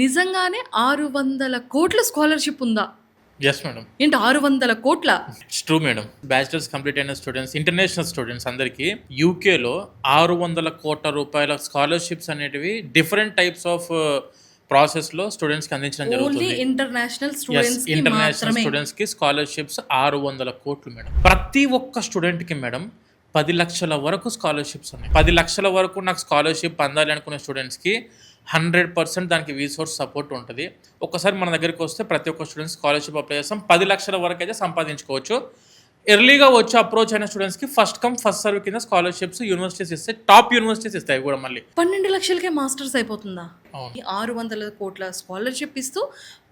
నిజంగానే 600 కోట్ల స్కాలర్‌షిప్ ఉందా? Yes madam. ఏంటి 600 కోట్ల? It's true madam. Bachelors complete అయిన స్టూడెంట్స్, ఇంటర్నేషనల్ స్టూడెంట్స్ అందరికీ యూకేలో 600 కోట్ల రూపాయల స్కాలర్‌షిప్స్ అనేటివి డిఫరెంట్ టైప్స్ ఆఫ్ ప్రాసెస్‌లో స్టూడెంట్స్‌కి అందించడం ఓన్లీ జరుగుతుంది. ఇంటర్నేషనల్ యెస్, స్టూడెంట్స్‌కి ఇంటర్నేషనల్ మాత్రమే. స్టూడెంట్స్‌కి స్కాలర్‌షిప్స్ 600 కోట్లు మేడం. ప్రతి ఒక్క స్టూడెంట్‌కి మేడం 10 లక్షల వరకు స్కాలర్‌షిప్స్ ఉన్నాయి. 10 లక్షల వరకు నాకు స్కాలర్‌షిప్ అందాలి అనుకునే స్టూడెంట్స్‌కి 100% దానికి రీసోర్స్ సపోర్ట్ ఉంటది. ఒక్కసారి మన దగ్గరికి వస్తే ప్రతి ఒక్క స్టూడెంట్ స్కాలర్‌షిప్ అప్లై చేస్తాం. 10 లక్షల వరకు అయితే సంపాదించుకోవచ్చు. ఎర్లీగా వచ్చి అప్రోచ్ అయిన స్టూడెంట్స్‌కి ఫస్ట్ కమ్ ఫస్ట్ సర్వ్ కింద స్కాలర్‌షిప్స్ యూనివర్సిటీస్ ఇస్తాయి. టాప్ యూనివర్సిటీస్ ఇస్తాయి అవి కూడా మళ్ళీ. 12 లక్షలకే మాస్టర్స్ అయిపోతుందా? అవును. ఈ 600 కోట్ల స్కాలర్‌షిప్ ఇస్తూ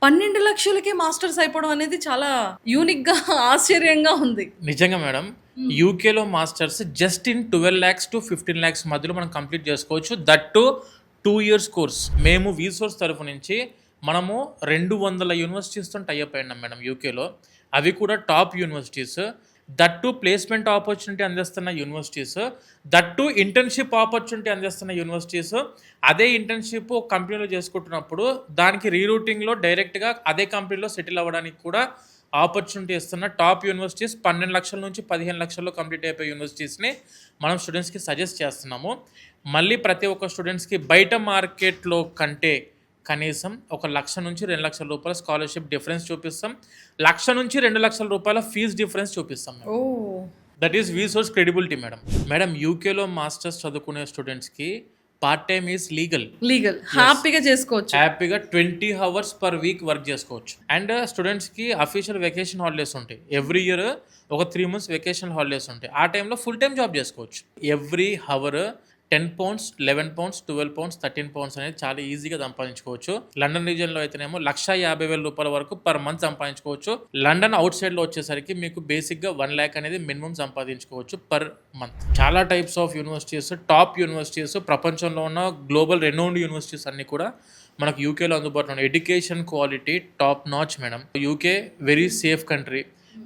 12 లక్షలకే మాస్టర్స్ అయిపోవడం అనేది చాలా యూనిక్‌గా ఆశ్చర్యంగా ఉంది. నిజంగా మేడం. యూకేలో masters just in 12 lakhs to 15 lakhs మధ్యలో మనం కంప్లీట్ చేసుకోవచ్చు. That to 2 years course. మేము వీసోర్స్ తరఫు నుంచి మనము 200 యూనివర్సిటీస్తో టైఅప్ అయినాం మేడం యూకేలో. అవి కూడా top universities. That too placement opportunity అందిస్తున్న universities. That too internship opportunity అందిస్తున్న యూనివర్సిటీస్. అదే ఇంటర్న్షిప్ ఒక కంపెనీలో చేసుకుంటున్నప్పుడు దానికి రీరూటింగ్లో డైరెక్ట్గా అదే కంపెనీలో సెటిల్ అవ్వడానికి కూడా ఆపర్చునిటీ ఇస్తున్న టాప్ యూనివర్సిటీస్ 12 లక్షల నుంచి 15 లక్షల్లో కంప్లీట్ అయిపోయే యూనివర్సిటీస్ని మనం స్టూడెంట్స్కి సజెస్ట్ చేస్తున్నాము. మళ్ళీ ప్రతి ఒక్క స్టూడెంట్స్కి బయట మార్కెట్లో కంటే కనీసం 1 లక్ష నుంచి 2 లక్షల రూపాయల స్కాలర్షిప్ డిఫరెన్స్ చూపిస్తాం. 1 లక్ష నుంచి 2 లక్షల రూపాయల ఫీజు డిఫరెన్స్ చూపిస్తాం. Oh! That is VSource credibility madam. Madam యూకేలో మాస్టర్స్ చదువుకునే స్టూడెంట్స్కి పార్ట్ టైమ్ ఈజ్ లీగల్. హ్యాపీగా చేసుకోవచ్చు. హ్యాపీగా 20 hours per week వర్క్ చేసుకోవచ్చు. అండ్ స్టూడెంట్స్కి అఫీషియల్ వెకేషన్ హాలిడేస్ ఉంటాయి. ఎవ్రీ ఇయర్ ఒక 3 months వెకేషన్ హాలిడేస్ ఉంటాయి. ఆ టైంలో ఫుల్ టైం జాబ్ చేసుకోవచ్చు. ఎవ్రీ హవర్ £10, £11, £12, £13 అనేది చాలా ఈజీగా సంపాదించుకోవచ్చు. లండన్ రీజియన్లో అయితేనేమో 1,50,000 రూపాయల వరకు పర్ మంత్ సంపాదించుకోవచ్చు. లండన్ అవుట్ సైడ్లో వచ్చేసరికి మీకు బేసిక్గా 1 lakh అనేది మినిమం సంపాదించుకోవచ్చు పర్ మంత్. చాలా types of universities, top universities, ప్రపంచంలో ఉన్న గ్లోబల్ రెనౌండ్ యూనివర్సిటీస్ అన్నీ కూడా మనకు యూకేలో అందుబాటులో ఉన్నాయి. Education quality top notch madam. UK very safe country.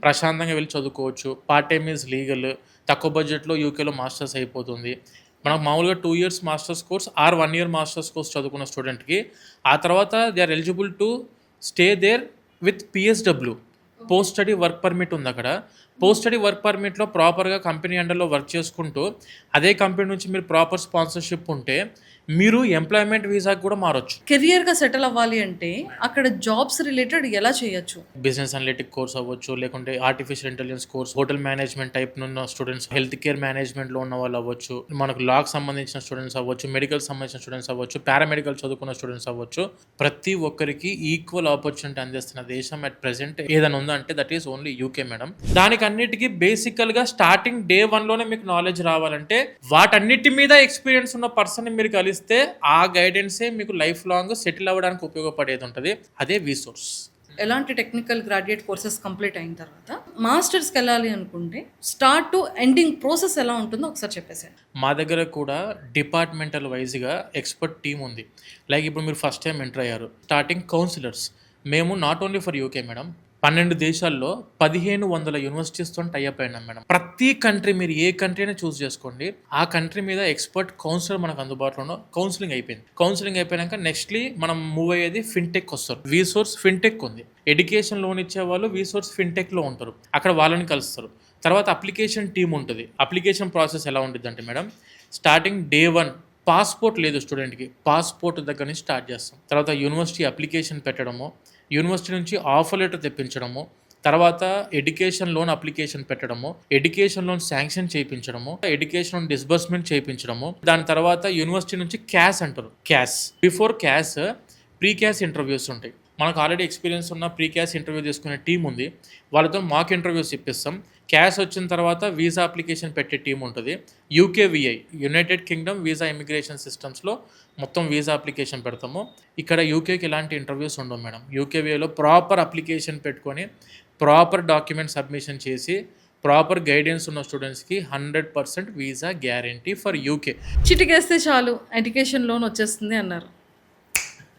ప్రశాంతంగా వెళ్ళి చదువుకోవచ్చు. Part time is legal. తక్కువ బడ్జెట్లో యూకేలో మాస్టర్స్ అయిపోతుంది. మనకు మామూలుగా 2 years masters course or 1 year masters course చదువుకున్న స్టూడెంట్కి ఆ తర్వాత they are eligible to stay there with PSW, post study work permit ఉంది అక్కడ. పోస్ట్ స్టడీ వర్క్ పర్మిట్లో ప్రాపర్గా కంపెనీ అండర్లో వర్క్ చేసుకుంటూ అదే కంపెనీ నుంచి మీరు ప్రాపర్ స్పాన్సర్షిప్ ఉంటే మీరు ఎంప్లాయ్మెంట్ వీసాకి కూడా మారొచ్చు. కెరియర్‌గా సెటిల్ అవ్వాలి అంటే అక్కడ జాబ్స్ రిలేటెడ్ ఎలా చేయొచ్చు? బిజినెస్ అనలిటిక్ కోర్స్ అవ్వచ్చు, లేకుంటే artificial intelligence course, hotel management type ఉన్న స్టూడెంట్స్, హెల్త్ కేర్ మేనేజ్మెంట్లో ఉన్న వాళ్ళు అవ్వచ్చు, మనకు లాకి సంబంధించిన స్టూడెంట్స్ అవ్వచ్చు, మెడికల్ సంబంధించిన స్టూడెంట్స్ అవ్వచ్చు, పారామెడికల్ చదువుకున్న స్టూడెంట్స్ అవ్వచ్చు. ప్రతి ఒక్కరికి ఈక్వల్ ఆపర్చునిటీ అందిస్తున్న దేశం అట్ ప్రెసెంట్ ఏదైనా ఉందంటే that is only UK madam. దానికి అన్నిటికీ బేసికల్గా స్టార్టింగ్ day 1లోనే మీకు నాలెడ్జ్ రావాలంటే వాటన్నిటి మీద ఎక్స్పీరియన్స్ ఉన్న పర్సన్ మీరు కలిస్తే ఆ గైడెన్సే మీకు లైఫ్ లాంగ్ సెటిల్ అవ్వడానికి ఉపయోగపడేది ఉంటుంది. అదే వీసోర్స్. ఎలాంటి టెక్నికల్ గ్రాడ్యుయేట్ కోర్సెస్ కంప్లీట్ అయిన తర్వాత మాస్టర్స్కి వెళ్ళాలి అనుకుంటే స్టార్ట్ టు ఎండింగ్ ప్రాసెస్ ఎలా ఉంటుందో ఒకసారి చెప్పేసాను. మా దగ్గర కూడా డిపార్ట్మెంటల్ వైజ్గా ఎక్స్పర్ట్ టీమ్ ఉంది. లైక్ ఇప్పుడు మీరు ఫస్ట్ టైం ఎంటర్ అయ్యారు, స్టార్టింగ్ కౌన్సిలర్స్. మేము not only for UK madam, 12 దేశాల్లో 1500 యూనివర్సిటీస్తో టైఅప్ అయినాం మేడం. ప్రతి కంట్రీ మీరు ఏ కంట్రీని చూస్ చేసుకోండి, ఆ కంట్రీ మీద ఎక్స్పర్ట్ కౌన్సిలర్ మనకు అందుబాటులో. కౌన్సిలింగ్ అయిపోయింది. కౌన్సిలింగ్ అయిపోయాక నెక్స్ట్లీ మనం మూవ్ అయ్యేది ఫిన్టెక్ వస్తారు. వీసోర్స్ ఫిన్టెక్ ఉంది. ఎడ్యుకేషన్ లోన్ ఇచ్చే వాళ్ళు వీసోర్స్ ఫిన్టెక్లో ఉంటారు. అక్కడ వాళ్ళని కలుస్తారు. తర్వాత అప్లికేషన్ టీమ్ ఉంటుంది. అప్లికేషన్ ప్రాసెస్ ఎలా ఉంటుంది అంటే మేడం, స్టార్టింగ్ day 1 పాస్పోర్ట్ లేదు స్టూడెంట్కి, పాస్పోర్ట్ దగ్గర నుంచి స్టార్ట్ చేస్తాం. తర్వాత యూనివర్సిటీ అప్లికేషన్ పెట్టడము, యూనివర్సిటీ నుంచి ఆఫర్ లెటర్ తెప్పించడము, తర్వాత ఎడ్యుకేషన్ లోన్ అప్లికేషన్ పెట్టడము, ఎడ్యుకేషన్ లోన్ శాంక్షన్ చేయించడము, ఎడ్యుకేషన్ లోన్ డిస్బర్స్మెంట్ చేయించడము, దాని తర్వాత యూనివర్సిటీ నుంచి క్యాష్ అంటారు. CAS before CAS pre CAS interviews ఉంటాయి. మనకు ఆల్రెడీ ఎక్స్పీరియన్స్ ఉన్న ప్రీ క్యాష్ ఇంటర్వ్యూ తీసుకునే టీం ఉంది. వాళ్ళతో మాక్ ఇంటర్వ్యూస్ ఇప్పిస్తాం. క్యాష్ వచ్చిన తర్వాత వీసా అప్లికేషన్ పెట్టే టీం ఉంటుంది. UKVI, United Kingdom visa immigration సిస్టమ్స్లో మొత్తం వీసా అప్లికేషన్ పెడతాము. ఇక్కడ యూకేకి ఎలాంటి ఇంటర్వ్యూస్ ఉండవు మేడం. UKVIలో ప్రాపర్ అప్లికేషన్ పెట్టుకొని ప్రాపర్ డాక్యుమెంట్ సబ్మిషన్ చేసి ప్రాపర్ గైడెన్స్ ఉన్న స్టూడెంట్స్కి 100% వీసా గ్యారంటీ ఫర్ యూకే. చిటికేస్తే చాలు ఎడ్యుకేషన్ లోన్ వచ్చేస్తుంది అన్నారు.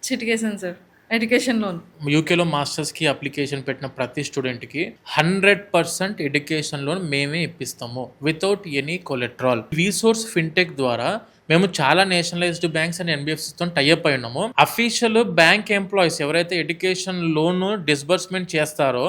చిటికేసాను సార్. ఎడ్యుకేషన్ లోన్ యూకేలో మాస్టర్స్కి అప్లికేషన్ పెట్టిన ప్రతి స్టూడెంట్కి 100% ఎడ్యుకేషన్ లోన్ మేమే ఇప్పిస్తాము వితౌట్ ఎనీ కొలెట్రాల్. వీసోర్స్ ఫిన్టెక్ ద్వారా మేము చాలా నేషనలైజ్డ్ బ్యాంక్స్ అండ్ ఎన్బిఎఫ్సితో టైఅప్ అయి ఉన్నాము. అఫీషియల్ బ్యాంక్ ఎంప్లాయీస్ ఎవరైతే ఎడ్యుకేషన్ లోన్ డిస్బర్స్మెంట్ చేస్తారో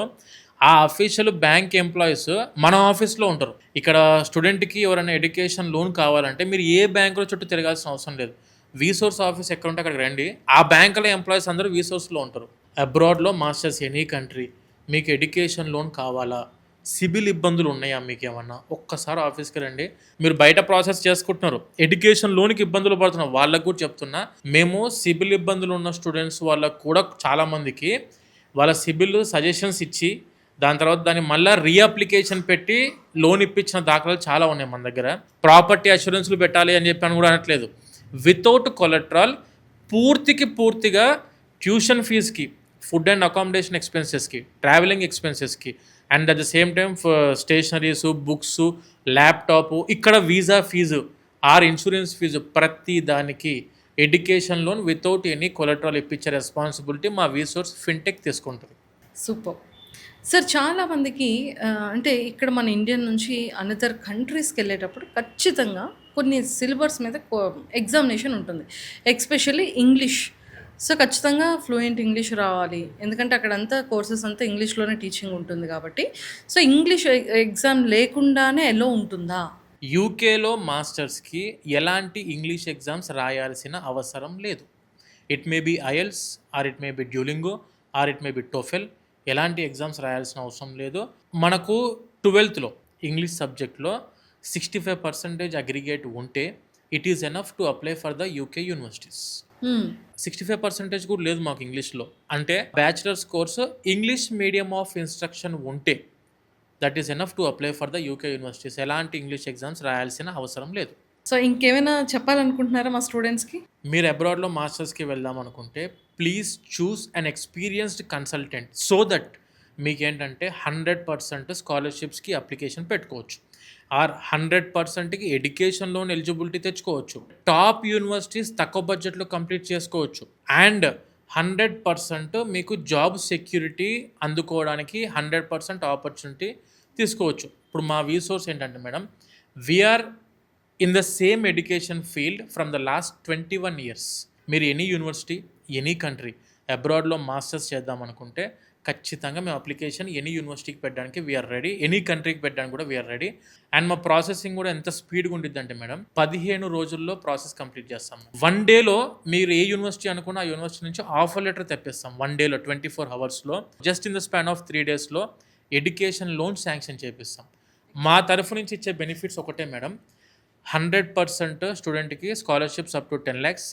ఆ అఫీషియల్ బ్యాంక్ ఎంప్లాయీస్ మన ఆఫీస్లో ఉంటారు. ఇక్కడ స్టూడెంట్కి ఎవరైనా ఎడ్యుకేషన్ లోన్ కావాలంటే మీరు ఏ బ్యాంకులో చుట్టూ తిరగాల్సిన అవసరం లేదు. వీసోర్స్ ఆఫీస్ ఎక్కడ ఉంటే అక్కడికి రండి. ఆ బ్యాంకుల ఎంప్లాయీస్ అందరూ వీసోర్స్లో ఉంటారు. అబ్రాడ్లో మాస్టర్స్ ఎనీ కంట్రీ మీకు ఎడ్యుకేషన్ లోన్ కావాలా, సిబిల్ ఇబ్బందులు ఉన్నాయా మీకు ఏమన్నా, ఒక్కసారి ఆఫీస్కి రండి. మీరు బయట ప్రాసెస్ చేసుకుంటున్నారు, ఎడ్యుకేషన్ లోన్కి ఇబ్బందులు పడుతున్నారు, వాళ్ళకు కూడా చెప్తున్నా, మేము సిబిల్ ఇబ్బందులు ఉన్న స్టూడెంట్స్ వాళ్ళకు కూడా చాలామందికి వాళ్ళ సిబిల్ సజెషన్స్ ఇచ్చి దాని తర్వాత దాన్ని మళ్ళీ రీఅప్లికేషన్ పెట్టి లోన్ ఇప్పించిన దాఖలాలు చాలా ఉన్నాయి మన దగ్గర. ప్రాపర్టీ అష్యూరెన్స్లు పెట్టాలి అని చెప్పి అని కూడా అనట్లేదు. వితౌట్ కొలెట్రల్ పూర్తిగా ట్యూషన్ ఫీజుకి, ఫుడ్ అండ్ అకామిడేషన్ ఎక్స్పెన్సెస్కి, ట్రావెలింగ్ ఎక్స్పెన్సెస్కి and at the same time stationeries, books, laptop, ఇక్కడ visa fee or insurance fee ప్రతి దానికి education loan without any collateral ఇప్పించే రెస్పాన్సిబిలిటీ మా వీసోర్స్ ఫిన్టెక్ తీసుకుంటుంది. Super sir. చాలామందికి అంటే ఇక్కడ మన ఇండియన్ నుంచి అనదర్ కంట్రీస్కి వెళ్ళేటప్పుడు ఖచ్చితంగా కొన్ని సిలబస్ మీద ఎగ్జామినేషన్ ఉంటుంది, ఎక్స్పెషల్లీ ఇంగ్లీష్. సో ఖచ్చితంగా ఫ్లూయెంట్ ఇంగ్లీష్ రావాలి, ఎందుకంటే అక్కడంతా కోర్సెస్ అంతా ఇంగ్లీష్లోనే టీచింగ్ ఉంటుంది కాబట్టి. సో ఇంగ్లీష్ ఎగ్జామ్ లేకుండానే ఎలో ఉంటుందా? యూకేలో మాస్టర్స్కి ఎలాంటి ఇంగ్లీష్ ఎగ్జామ్స్ రాయాల్సిన అవసరం లేదు. It may be IELTS or it may be Duolingo or it may be TOEFL. ఎలాంటి ఎగ్జామ్స్ రాయాల్సిన అవసరం లేదు. మనకు 12th ఇంగ్లీష్ సబ్జెక్ట్లో 65% అగ్రిగేట్ ఉంటే it is enough to apply for the UK universities. 65% కూడా లేదు మాకు ఇంగ్లీష్లో. అంటే bachelors course English medium of instruction ఉంటే that is enough to apply for the UK universities. ఎలాంటి ఇంగ్లీష్ ఎగ్జామ్స్ రాయాల్సిన అవసరం లేదు. సో ఇంకేమైనా చెప్పాలనుకుంటున్నారా మా స్టూడెంట్స్కి? మీరు అబ్రాడ్లో మాస్టర్స్కి వెళ్దాం అనుకుంటే please choose an experienced consultant so that మీకేంటంటే 100% స్కాలర్షిప్స్కి అప్లికేషన్ పెట్టుకోవచ్చు, ఆర్ 100%కి ఎడ్యుకేషన్ లోన్ ఎలిజిబిలిటీ తెచ్చుకోవచ్చు, టాప్ యూనివర్సిటీస్ తక్కువ బడ్జెట్లో కంప్లీట్ చేసుకోవచ్చు, అండ్ 100% మీకు జాబ్ సెక్యూరిటీ అందుకోవడానికి 100% ఆపర్చునిటీ తీసుకోవచ్చు. ఇప్పుడు మా వీసోర్స్ ఏంటంటే madam, we are in the same education field from the last 21 years. మీరు ఎనీ యూనివర్సిటీ, ఎనీ కంట్రీ అబ్రాడ్లో మాస్టర్స్ చేద్దాం అనుకుంటే ఖచ్చితంగా మేము అప్లికేషన్ ఎనీ యూనివర్సిటీకి పెట్టడానికి వీఆర్ రెడీ, ఎనీ కంట్రీకి పెట్టడానికి కూడా వీఆర్ రెడీ. అండ్ మా ప్రాసెసింగ్ కూడా ఎంత స్పీడ్గా ఉంటుంది అంటే మేడం 15 రోజుల్లో ప్రాసెస్ కంప్లీట్ చేస్తాం. 1 dayలో మీరు ఏ యూనివర్సిటీ అనుకున్నా ఆ యూనివర్సిటీ నుంచి ఆఫర్ లెటర్ తెప్పిస్తాం. 1 dayలో 24 hoursలో just in the span of 3 daysలో ఎడ్యుకేషన్ లోన్ శాంక్షన్ చేపిస్తాం. మా తరఫు నుంచి ఇచ్చే బెనిఫిట్స్ ఒకటే మేడం, 100% స్టూడెంట్కి scholarships up to 10 lakhs,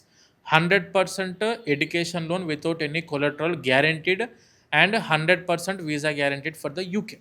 100% education loan without any collateral guaranteed, and 100% visa guaranteed for the UK.